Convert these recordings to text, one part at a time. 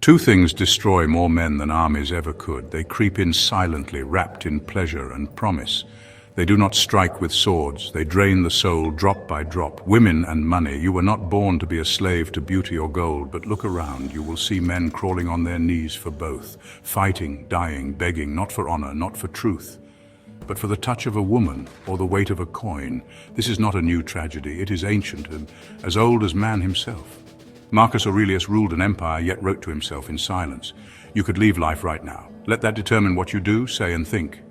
Two things destroy more men than armies ever could. They creep in silently, wrapped in pleasure and promise. They do not strike with swords. They drain the soul drop by drop. Women and money. You were not born to be a slave to beauty or gold, but look around. You will see men crawling on their knees for both, fighting, dying, begging, not for honor, not for truth, but for the touch of a woman or the weight of a coin. This is not a new tragedy. It is ancient and as old as man himself. Marcus Aurelius ruled an empire, yet wrote to himself in silence, "You could leave life right now. Let that determine what you do, say, and think."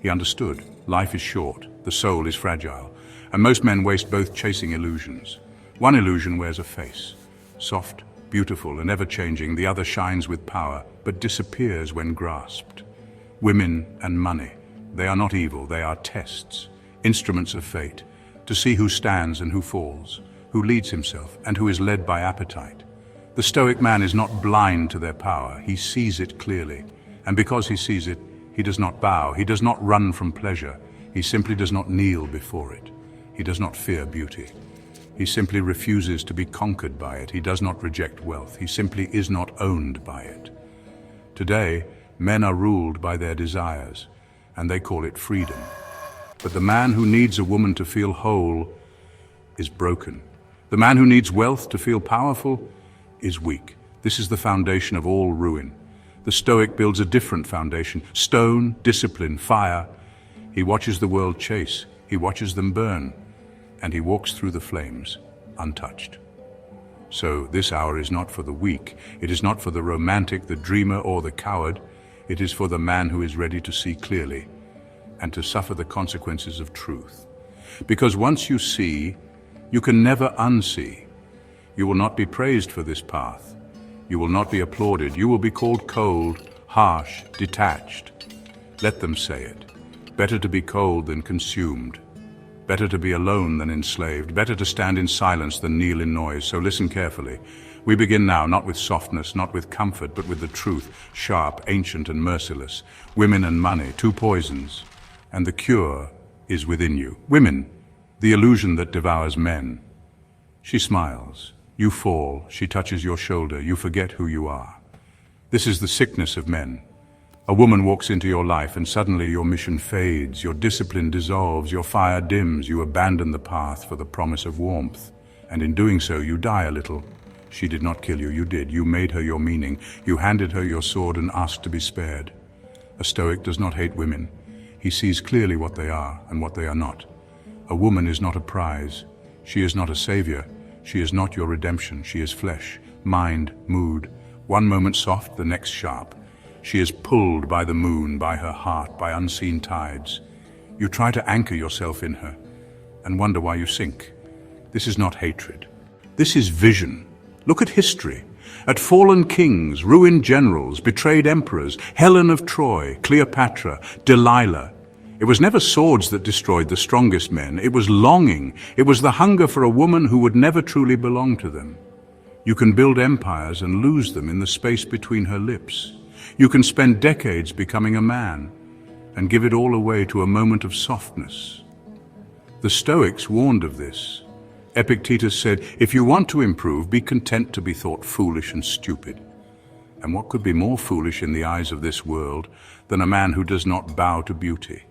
He understood. Life is short, the soul is fragile, and most men waste both chasing illusions. One illusion wears a face, soft, beautiful, and ever-changing. The other shines with power, but disappears when grasped. Women and money, they are not evil, they are tests, instruments of fate, to see who stands and who falls, who leads himself and who is led by appetite. The Stoic man is not blind to their power, he sees it clearly, and because he sees it, he does not bow, he does not run from pleasure, he simply does not kneel before it. He does not fear beauty. He simply refuses to be conquered by it. He does not reject wealth. He simply is not owned by it. Today, men are ruled by their desires, and they call it freedom. But the man who needs a woman to feel whole is broken. The man who needs wealth to feel powerful is weak. This is the foundation of all ruin. The Stoic builds a different foundation: stone, discipline, fire. He watches the world chase, he watches them burn, and he walks through the flames, untouched. So this hour is not for the weak, it is not for the romantic, the dreamer, or the coward. It is for the man who is ready to see clearly and to suffer the consequences of truth. Because once you see, you can never unsee. You will not be praised for this path. You will not be applauded. You will be called cold, harsh, detached. Let them say it. Better to be cold than consumed. Better to be alone than enslaved. Better to stand in silence than kneel in noise. So listen carefully. We begin now, not with softness, not with comfort, but with the truth, sharp, ancient, and merciless. Women and money, two poisons, and the cure is within you. Women, the illusion that devours men. She smiles. You fall. She touches your shoulder. You forget who you are. This is the sickness of men. A woman walks into your life and suddenly your mission fades, your discipline dissolves, your fire dims, you abandon the path for the promise of warmth. And in doing so, you die a little. She did not kill you, you did. You made her your meaning. You handed her your sword and asked to be spared. A Stoic does not hate women. He sees clearly what they are and what they are not. A woman is not a prize. She is not a savior. She is not your redemption. She is flesh, mind, mood. One moment soft, the next sharp. She is pulled by the moon, by her heart, by unseen tides. You try to anchor yourself in her and wonder why you sink. This is not hatred. This is vision. Look at history. At fallen kings, ruined generals, betrayed emperors, Helen of Troy, Cleopatra, Delilah. It was never swords that destroyed the strongest men. It was longing. It was the hunger for a woman who would never truly belong to them. You can build empires and lose them in the space between her lips. You can spend decades becoming a man and give it all away to a moment of softness. The Stoics warned of this. Epictetus said, if you want to improve, be content to be thought foolish and stupid. And what could be more foolish in the eyes of this world than a man who does not bow to beauty?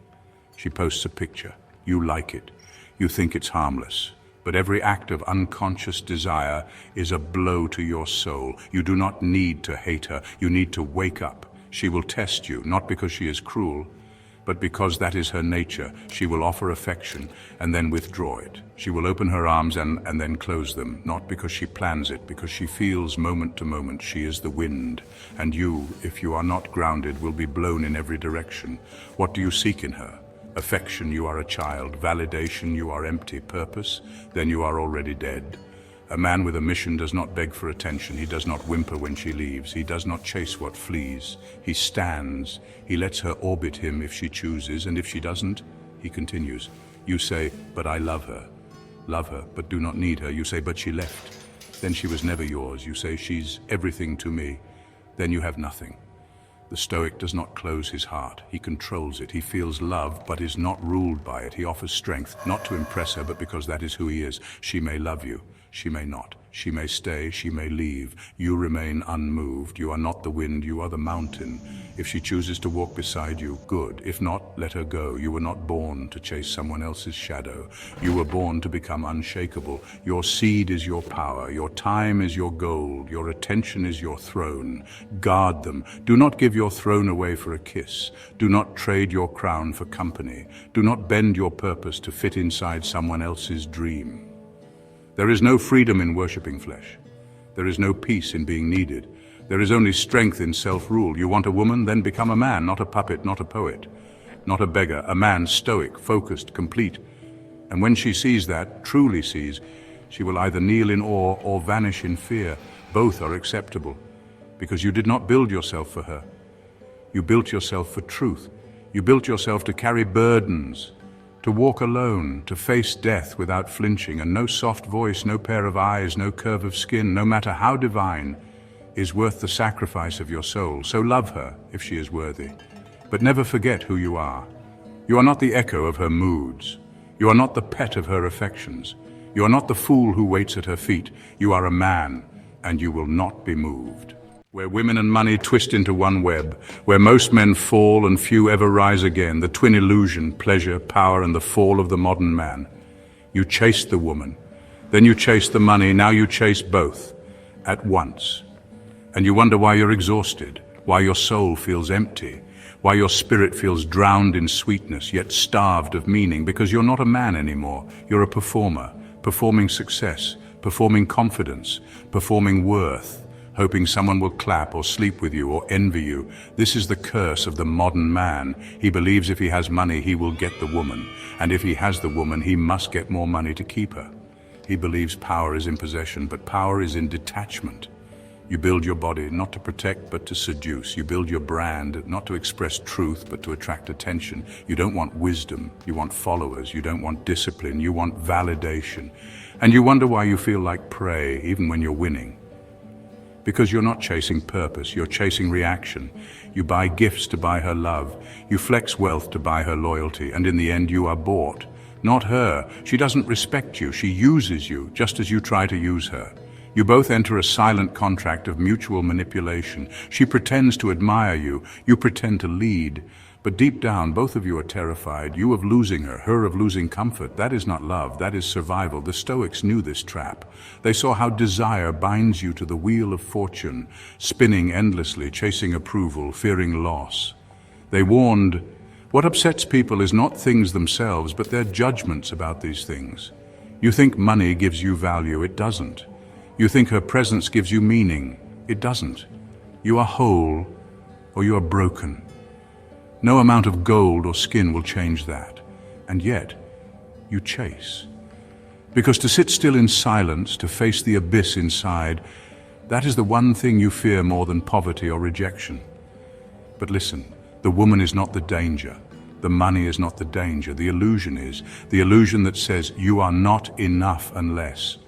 She posts a picture. You like it. You think it's harmless. But every act of unconscious desire is a blow to your soul. You do not need to hate her. You need to wake up. She will test you, not because she is cruel, but because that is her nature. She will offer affection and then withdraw it. She will open her arms and then close them, not because she plans it, because she feels moment to moment. She is the wind, and you, if you are not grounded, will be blown in every direction. What do you seek in her? Affection, you are a child. Validation, you are empty. Purpose, then you are already dead. A man with a mission does not beg for attention. He does not whimper when she leaves. He does not chase what flees. He stands. He lets her orbit him if she chooses, and if she doesn't, he continues. You say, but I love her. Love her, but do not need her. You say, but she left. Then she was never yours. You say, she's everything to me. Then you have nothing. The Stoic does not close his heart. He controls it. He feels love, but is not ruled by it. He offers strength, not to impress her, but because that is who he is. She may love you. She may not. She may stay, she may leave. You remain unmoved. You are not the wind, you are the mountain. If she chooses to walk beside you, good. If not, let her go. You were not born to chase someone else's shadow. You were born to become unshakable. Your seed is your power. Your time is your gold. Your attention is your throne. Guard them. Do not give your throne away for a kiss. Do not trade your crown for company. Do not bend your purpose to fit inside someone else's dream. There is no freedom in worshipping flesh. There is no peace in being needed. There is only strength in self-rule. You want a woman, then become a man, not a puppet, not a poet, not a beggar, a man stoic, focused, complete. And when she sees that, truly sees, she will either kneel in awe or vanish in fear. Both are acceptable, because you did not build yourself for her. You built yourself for truth. You built yourself to carry burdens, to walk alone, to face death without flinching, and no soft voice, no pair of eyes, no curve of skin, no matter how divine, is worth the sacrifice of your soul. So love her, if she is worthy. But never forget who you are. You are not the echo of her moods. You are not the pet of her affections. You are not the fool who waits at her feet. You are a man, and you will not be moved. Where women and money twist into one web, where most men fall and few ever rise again, the twin illusion, pleasure, power, and the fall of the modern man. You chased the woman, then you chased the money, now you chase both at once. And you wonder why you're exhausted, why your soul feels empty, why your spirit feels drowned in sweetness, yet starved of meaning, because you're not a man anymore. You're a performer, performing success, performing confidence, performing worth, hoping someone will clap or sleep with you or envy you. This is the curse of the modern man. He believes if he has money, he will get the woman. And if he has the woman, he must get more money to keep her. He believes power is in possession, but power is in detachment. You build your body not to protect, but to seduce. You build your brand not to express truth, but to attract attention. You don't want wisdom. You want followers. You don't want discipline. You want validation. And you wonder why you feel like prey, even when you're winning. Because you're not chasing purpose, you're chasing reaction. You buy gifts to buy her love. You flex wealth to buy her loyalty. And in the end, you are bought. Not her. She doesn't respect you. She uses you, just as you try to use her. You both enter a silent contract of mutual manipulation. She pretends to admire you. You pretend to lead. But deep down, both of you are terrified. You of losing her of losing comfort. That is not love, that is survival. The Stoics knew this trap. They saw how desire binds you to the wheel of fortune, spinning endlessly, chasing approval, fearing loss. They warned, what upsets people is not things themselves, but their judgments about these things. You think money gives you value, it doesn't. You think her presence gives you meaning, it doesn't. You are whole, or you are broken. No amount of gold or skin will change that. And yet, you chase. Because to sit still in silence, to face the abyss inside, that is the one thing you fear more than poverty or rejection. But listen, the woman is not the danger. The money is not the danger. The illusion is. The illusion that says you are not enough unless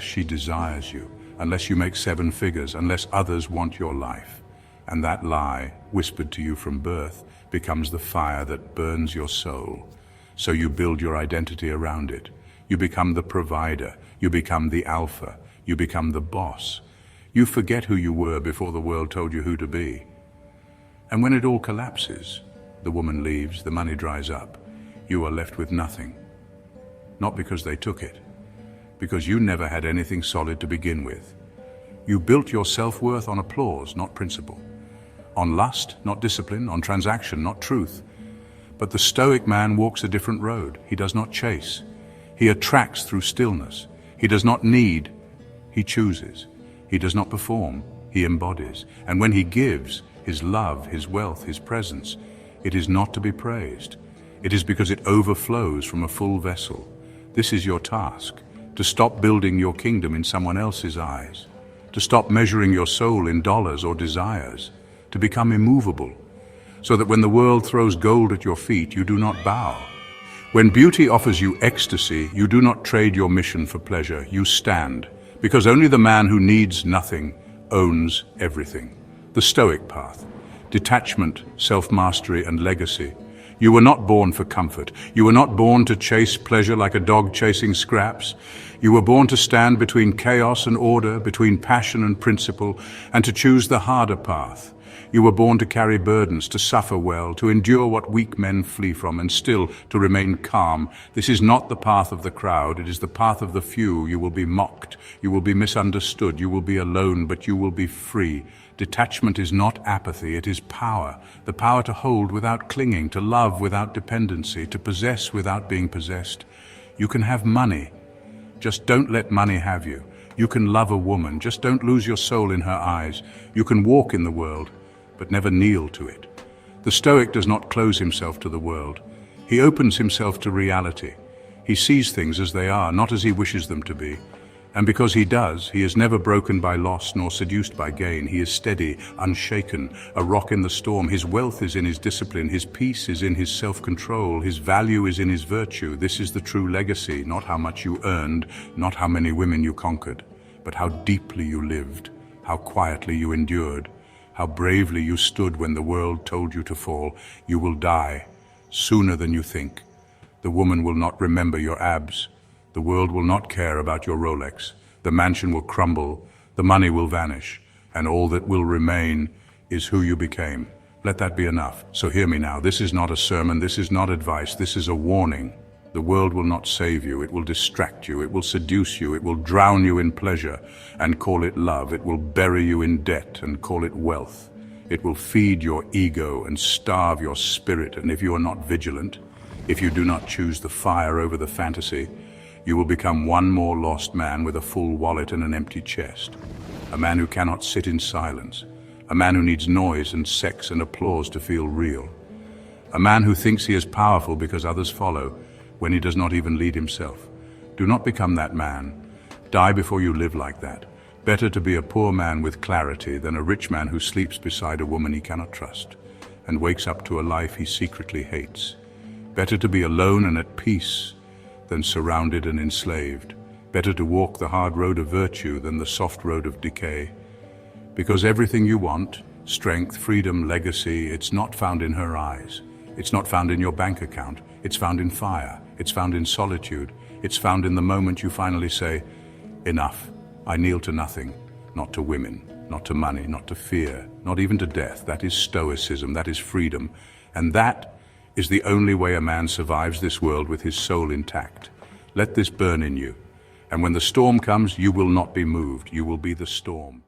she desires you, unless you make 7 figures, unless others want your life. And that lie, whispered to you from birth, becomes the fire that burns your soul. So you build your identity around it. You become the provider. You become the alpha. You become the boss. You forget who you were before the world told you who to be. And when it all collapses, the woman leaves, the money dries up, you are left with nothing. Not because they took it, because you never had anything solid to begin with. You built your self-worth on applause, not principle. On lust, not discipline. On transaction, not truth. But the Stoic man walks a different road. He does not chase. He attracts through stillness. He does not need. He chooses. He does not perform. He embodies. And when he gives, his love, his wealth, his presence, it is not to be praised. It is because it overflows from a full vessel. This is your task, to stop building your kingdom in someone else's eyes, to stop measuring your soul in dollars or desires, to become immovable, so that when the world throws gold at your feet, you do not bow. When beauty offers you ecstasy, you do not trade your mission for pleasure, you stand, because only the man who needs nothing owns everything. The Stoic path, detachment, self-mastery, and legacy. You were not born for comfort. You were not born to chase pleasure like a dog chasing scraps. You were born to stand between chaos and order, between passion and principle, and to choose the harder path. You were born to carry burdens, to suffer well, to endure what weak men flee from, and still to remain calm. This is not the path of the crowd, it is the path of the few. You will be mocked, you will be misunderstood, you will be alone, but you will be free. Detachment is not apathy, it is power. The power to hold without clinging, to love without dependency, to possess without being possessed. You can have money, just don't let money have you. You can love a woman, just don't lose your soul in her eyes. You can walk in the world, but never kneel to it. The Stoic does not close himself to the world. He opens himself to reality. He sees things as they are, not as he wishes them to be. And because he does, he is never broken by loss nor seduced by gain. He is steady, unshaken, a rock in the storm. His wealth is in his discipline. His peace is in his self-control. His value is in his virtue. This is the true legacy, not how much you earned, not how many women you conquered, but how deeply you lived, how quietly you endured, how bravely you stood when the world told you to fall. You will die sooner than you think. The woman will not remember your abs. The world will not care about your Rolex. The mansion will crumble. The money will vanish. And all that will remain is who you became. Let that be enough. So hear me now. This is not a sermon. This is not advice. This is a warning. The world will not save you. It will distract you. It will seduce you. It will drown you in pleasure and call it love. It will bury you in debt and call it wealth. It will feed your ego and starve your spirit. And if you are not vigilant, if you do not choose the fire over the fantasy, you will become one more lost man with a full wallet and an empty chest. A man who cannot sit in silence. A man who needs noise and sex and applause to feel real. A man who thinks he is powerful because others follow, when he does not even lead himself. Do not become that man. Die before you live like that. Better to be a poor man with clarity than a rich man who sleeps beside a woman he cannot trust and wakes up to a life he secretly hates. Better to be alone and at peace than surrounded and enslaved. Better to walk the hard road of virtue than the soft road of decay. Because everything you want, strength, freedom, legacy, it's not found in her eyes. It's not found in your bank account. It's found in fire. It's found in solitude. It's found in the moment you finally say, enough. I kneel to nothing, not to women, not to money, not to fear, not even to death. That is stoicism. That is freedom. And that is the only way a man survives this world with his soul intact. Let this burn in you. And when the storm comes, you will not be moved. You will be the storm.